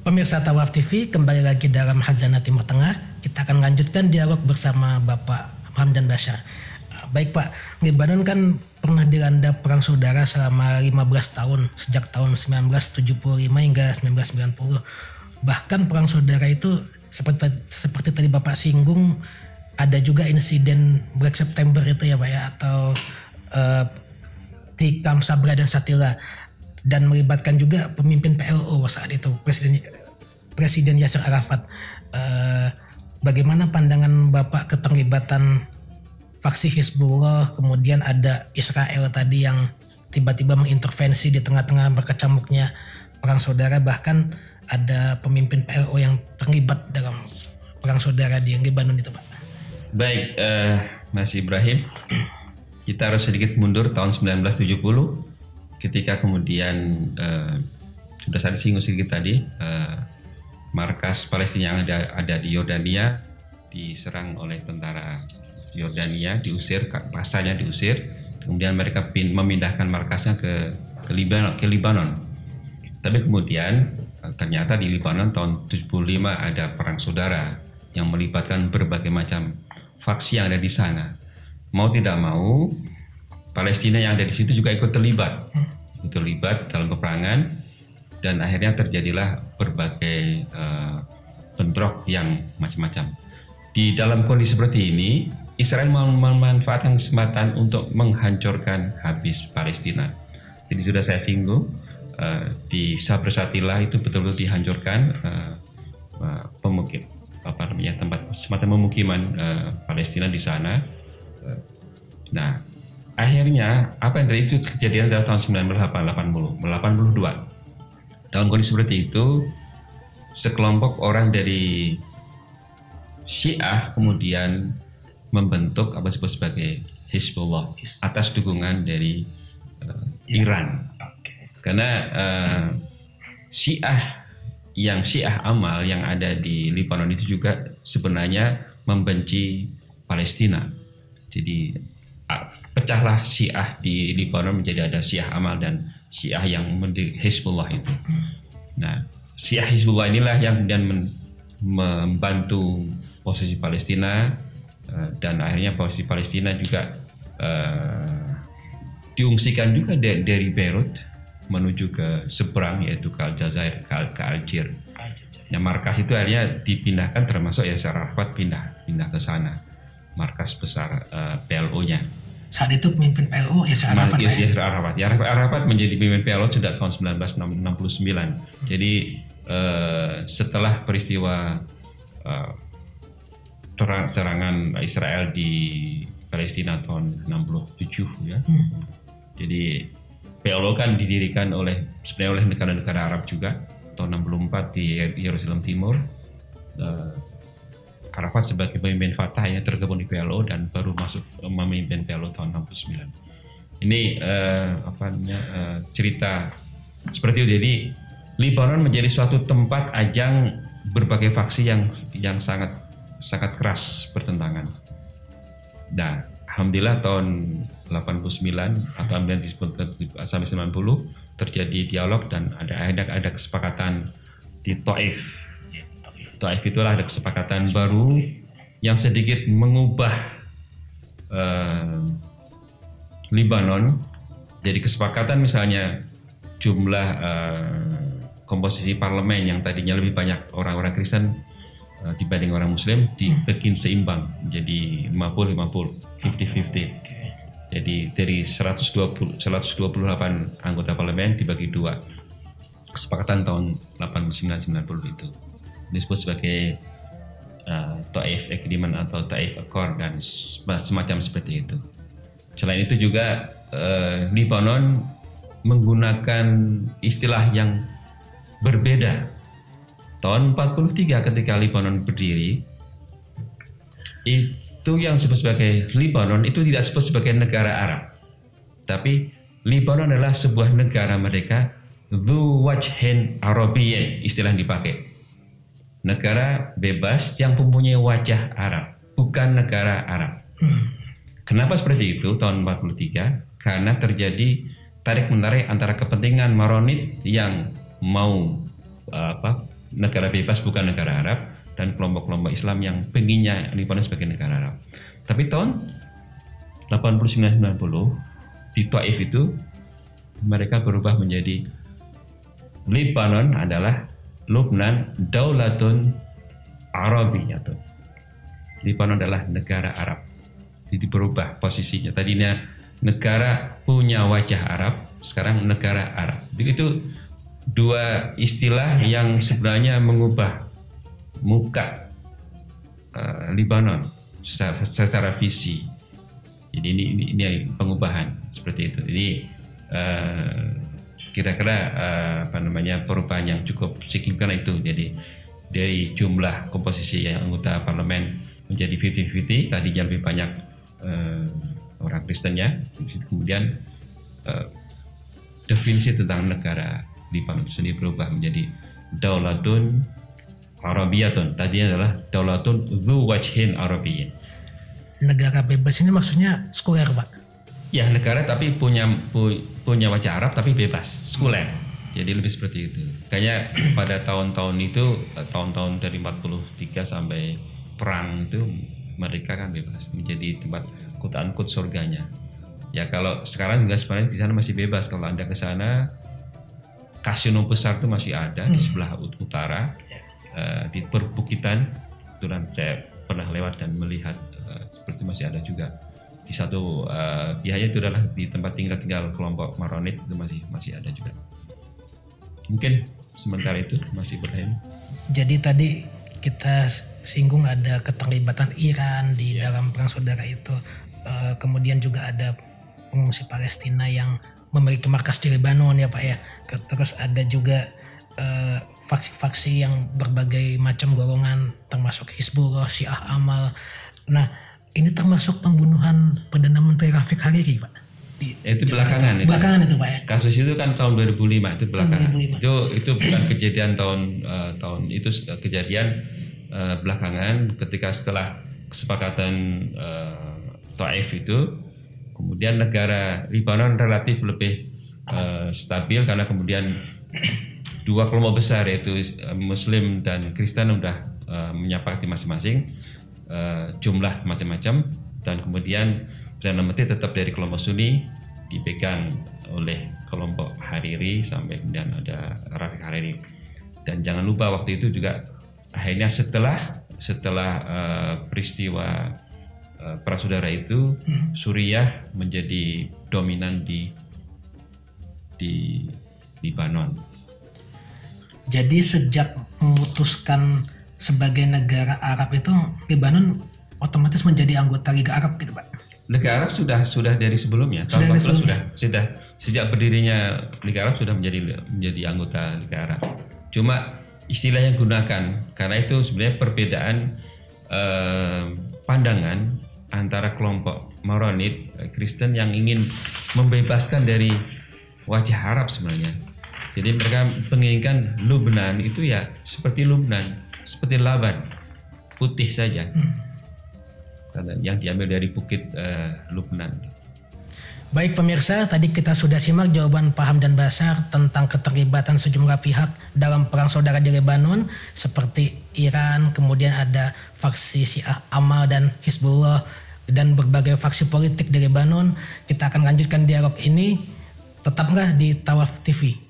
Pemirsa Tawaf TV, kembali lagi dalam Khazanah Timur Tengah. Kita akan lanjutkan dialog bersama Bapak Hamdan Bashar. Baik Pak, Lebanon kan pernah dilanda perang saudara selama 15 tahun, sejak tahun 1975 hingga 1990. Bahkan perang saudara itu seperti tadi Bapak singgung, ada juga insiden Black September itu ya Pak ya, atau Tikam Sabra dan Shatila, dan melibatkan juga pemimpin PLO saat itu, Presiden Yasser Arafat. Bagaimana pandangan Bapak keterlibatan faksi Hizbullah, kemudian ada Israel tadi yang tiba-tiba mengintervensi di tengah-tengah berkecamuknya perang saudara, bahkan ada pemimpin PLO yang terlibat dalam perang saudara di Lebanon itu Pak? Baik, Mas Ibrahim, kita harus sedikit mundur tahun 1970 ketika kemudian sudah saya singgung sedikit tadi, markas Palestina yang ada di Yordania diserang oleh tentara Yordania, diusir, rasanya diusir, kemudian mereka memindahkan markasnya ke Libanon. Tapi kemudian ternyata di Libanon tahun 75 ada perang saudara yang melibatkan berbagai macam faksi yang ada di sana. Mau tidak mau, Palestina yang ada di situ juga ikut terlibat dalam peperangan, dan akhirnya terjadilah berbagai bentrok yang macam-macam. Di dalam kondisi seperti ini, Israel memanfaatkan kesempatan untuk menghancurkan habis Palestina. Jadi sudah saya singgung, di Sabra Shatila itu betul-betul dihancurkan tempat semacam pemukiman Palestina di sana. Nah, akhirnya apa yang terjadi itu kejadian adalah tahun 1982. Dalam kondisi seperti itu, sekelompok orang dari Syiah kemudian membentuk apa disebut sebagai Hizbullah atas dukungan dari Iran. Karena Syiah Amal yang ada di Lebanon itu juga sebenarnya membenci Palestina. Jadi pecahlah Syiah di Lebanon menjadi ada Syiah Amal dan Syiah yang Hizbullah itu. Nah, Syiah Hizbullah inilah yang kemudian membantu posisi Palestina, dan akhirnya posisi Palestina juga diungsikan juga dari Beirut menuju ke seberang, yaitu ke Aljazair, ke Algier. Nah, markas itu akhirnya dipindahkan, termasuk Yasser Arafat pindah ke sana, markas besar PLO-nya. Saat itu pemimpin PLO Yasser Arafat. Arafat menjadi pemimpin PLO sejak tahun 1969. Jadi setelah peristiwa serangan Israel di Palestina tahun 67 ya. Jadi PLO kan didirikan sebenarnya oleh negara-negara Arab juga tahun 64 di Yerusalem Timur. Arafat sebagai pemimpin Fatah yang tergabung di PLO dan baru masuk memimpin PLO tahun 69. Ini cerita seperti itu. Jadi Lebanon menjadi suatu tempat ajang berbagai faksi yang sangat keras bertentangan. Nah, alhamdulillah tahun 89 atau sampai 90 terjadi dialog dan ada kesepakatan di Taif. Taif itulah ada kesepakatan baru yang sedikit mengubah Lebanon. Jadi kesepakatan misalnya jumlah komposisi parlemen yang tadinya lebih banyak orang-orang Kristen dibanding orang Muslim dibikin seimbang, jadi 50-50, 50-50. Jadi dari 128 anggota parlemen dibagi dua. Kesepakatan tahun 89-90 itu disebut sebagai Taif Agreement atau Taif Accord dan semacam seperti itu. Selain itu juga Lebanon menggunakan istilah yang berbeda. Tahun 43 ketika Lebanon berdiri, itu yang disebut sebagai Lebanon itu tidak disebut sebagai negara Arab, tapi Lebanon adalah sebuah negara mereka, Dhu Wajhin Arabiyyin, istilah yang dipakai. Negara bebas yang mempunyai wajah Arab, bukan negara Arab. Kenapa seperti itu tahun 43? Karena terjadi tarik-menarik antara kepentingan Maronit yang mau negara bebas bukan negara Arab, dan kelompok-kelompok Islam yang penginnya Lebanon sebagai negara Arab. Tapi tahun 89-90 di Taif itu mereka berubah menjadi Lebanon adalah Lubnan Daulatun Arabiyatun. Lebanon adalah negara Arab. Jadi berubah posisinya. Tadinya negara punya wajah Arab, sekarang negara Arab. Jadi itu dua istilah yang sebenarnya mengubah muka Lebanon secara visi. Jadi ini pengubahan seperti itu. Jadi kira-kira perubahan yang cukup signifikan itu. Jadi dari jumlah komposisi yang anggota parlemen menjadi 50-50, tadinya lebih banyak orang Kristennya. Kemudian definisi tentang negara Lebanon sendiri berubah menjadi Daulatun Arabiyatun. Tadinya adalah Daulatun Dzu Wajhin Arabiyyin. Negara bebas ini maksudnya sekuler, Pak? Ya, negara tapi punya wajah Arab tapi bebas, sekuler. Jadi lebih seperti itu. Kayaknya pada tahun-tahun itu, tahun-tahun dari 43 sampai perang itu, mereka kan bebas menjadi tempat quote-unquote surganya. Ya kalau sekarang juga sebenarnya di sana masih bebas. Kalau Anda ke sana, kasino besar itu masih ada di sebelah utara. Di perbukitan itu, dan saya pernah lewat dan melihat seperti masih ada juga di satu pihaknya itu adalah di tempat tinggal kelompok Maronit, itu masih ada juga. Mungkin sementara itu masih Ibrahim. Jadi tadi kita singgung ada keterlibatan Iran di dalam perang saudara itu, kemudian juga ada pengungsi Palestina yang memiliki markas di Lebanon ya Pak ya. Terus ada juga faksi-faksi yang berbagai macam golongan, termasuk Hizbullah, Syiah Amal. Nah, ini termasuk pembunuhan Perdana Menteri Rafiq Hariri, Pak. Itu belakangan itu. Belakangan itu, Pak ya. Kasus itu kan tahun 2005, itu belakangan. 2005. Itu bukan kejadian tahun itu, kejadian belakangan ketika setelah kesepakatan Taif itu, kemudian negara Lebanon relatif lebih stabil karena kemudian dua kelompok besar yaitu Muslim dan Kristen sudah menyepakati masing-masing jumlah macam-macam, dan kemudian Perdana Menteri tetap dari kelompok Sunni dipegang oleh kelompok Hariri sampai kemudian ada Rafiq Hariri. Dan jangan lupa waktu itu juga akhirnya setelah peristiwa perang saudara itu, Suriah menjadi dominan di Lebanon. Jadi sejak memutuskan sebagai negara Arab itu, Lebanon otomatis menjadi anggota Liga Arab gitu Pak? Liga Arab sudah dari sebelumnya. Tahun 40 sudah sejak berdirinya Liga Arab sudah menjadi anggota Liga Arab. Cuma istilah yang gunakan karena itu sebenarnya perbedaan pandangan antara kelompok Maronit Kristen yang ingin membebaskan dari wajah Arab sebenarnya. Jadi mereka menginginkan Lubnan itu ya seperti Lubnan, seperti Laban, putih saja. Karena yang diambil dari bukit Lubnan. Baik pemirsa, tadi kita sudah simak jawaban Paham dan Basar tentang keterlibatan sejumlah pihak dalam perang saudara di Lebanon seperti Iran, kemudian ada faksi Syiah Amal dan Hizbullah, dan berbagai faksi politik di Lebanon. Kita akan lanjutkan dialog ini, tetaplah di Tawaf TV.